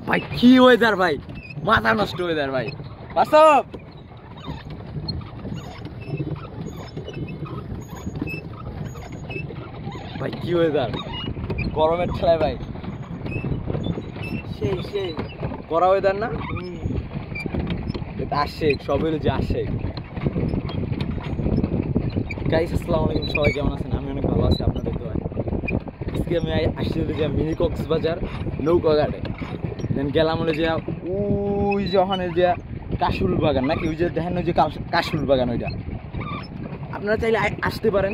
ভাই কি ওয়েদার ভাই, মাথা নষ্ট ওয়েদার ভাই। বাস্তব ভাই কি ওয়েদার, গরমের ঠেলায় ভাই সেই সেই করা ওয়েদার না। আসে সব হইলো যে আসে। গাইস আসসালামু আলাইকুম, সবাই কেমন আছেন? আমি অনেক ভালো আছি, আপনাদের দোয়ায়। আজকে আমি আসছি যে মিনি কক্সবাজার নৌকা ঘাটে। দেন গেলাম হলো যে ওই যে ওখানে যে কাশুল বাগান নাকি, ওই যে দেখেন ওই যে কাশুল বাগান, ওইটা আপনারা চাইলে আসতে পারেন,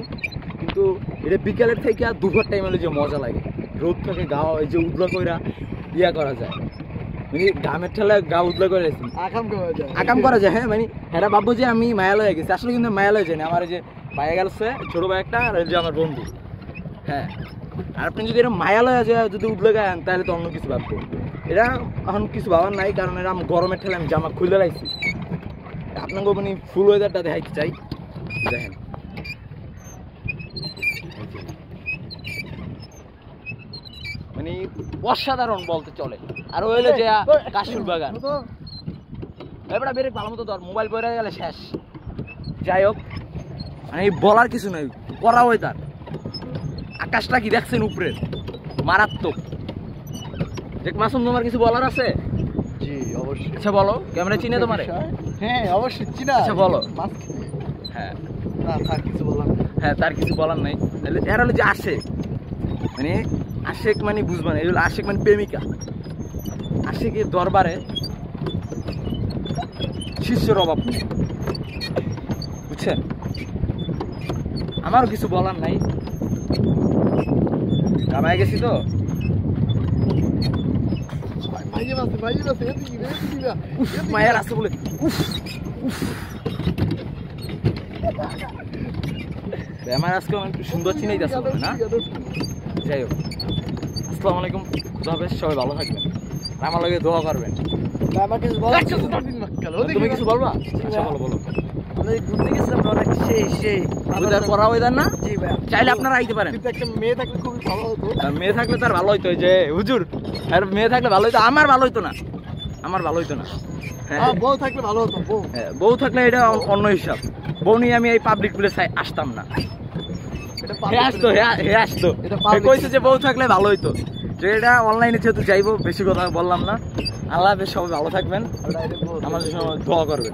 কিন্তু এটা বিকেলের থেকে আর দুপুর টাইম হলে যে মজা লাগে, রোদ থেকে গা এই যে উদলা কইরা ইয়া করা যায়, মানে ঘামের ঠেলায় গা উদলা করে আকাম করা যায়। হ্যাঁ মানে হ্যাঁ ভাববো যে আমি মায়ালয়ে গেছি, আসলে কিন্তু মায়ালয়ে যাইনি। আমার যে ভাইয়া গেছে ছোটো ভাই একটা, আর যে আমার বন্ধু। হ্যাঁ, আর আপনি যদি এরকম মায়ালয়ে যায় যদি উদলে গান, তাহলে তো অন্য কিছু ভাববো। এটা এখন কিছু ভাবার নাই, কারণ এরা গরমের ঠেলে আমি জামা খুলে রাখছি। আপনাকে মানে ফুল ওয়েদারটা দেখাইতে চাই, দেখেন। মানে অসাধারণ বলতে চলে। আর হইলো যে কাশুল বাগান, এবার বেরে ভালো মতো ধর, মোবাইল পড়ে গেলে শেষ। যাই হোক, মানে বলার কিছু নেই, করা ওয়েদার। আকাশটা কি দেখছেন উপরে, মারাত্মক। দেখ মাসুম, তোমার কিছু বলার আছে? জি অবশ্যই। আচ্ছা বলো, ক্যামেরা চিনে তোমারে? হ্যাঁ অবশ্যই চিনা। আচ্ছা বলো। হ্যাঁ না তার কিছু বলার, হ্যাঁ তার কিছু বলার নাই। এরা হলো যে আশেক, মানে আশেক মানে বুঝবা না, এগুলো আশেক মানে প্রেমিকা। আশেকের দরবারে শিষ্যের অভাব নেই, বুঝছেন? আমারও কিছু বলার নাই, কামায় গেছি তো। মায়ের আছে বলে আমার আজকে একটু সুন্দর চিনাই যাচ্ছে না। যাই হোক, আসসালামু আলাইকুম, খুদা হাফেজ, সবাই ভালো থাকবেন, আমার লগে দোয়া করবেন। তুমি কিছু বলবা? আচ্ছা বলো বলো। ঘুরতে গেছিলাম অনেক, সেই করা ওয়েদার না? জি ভাই, চাইলে আপনারা আইতে পারেন। একটা মেয়ে থাকলে খুবই ভালো হতো। মেয়ে থাকলে তার ভালো হইতো, যে হুজুর আর মেয়ে থাকলে ভালো হইতো। আমার ভালো হইতো না, আমার ভালো হইতো না। হ্যাঁ বউ থাকলে ভালো হতো। বউ থাকলে এটা অন্য হিসাব। বউ নিয়ে আমি এই পাবলিক প্লেসে আসতাম না। কইছে যে বউ থাকলে ভালো হইতো, যে এটা অনলাইনে যেহেতু যাইবো, বেশি কথা বললাম না। আল্লাহ হাফেজ, সবাই ভালো থাকবেন, আমাদের সঙ্গে দোয়া করবেন।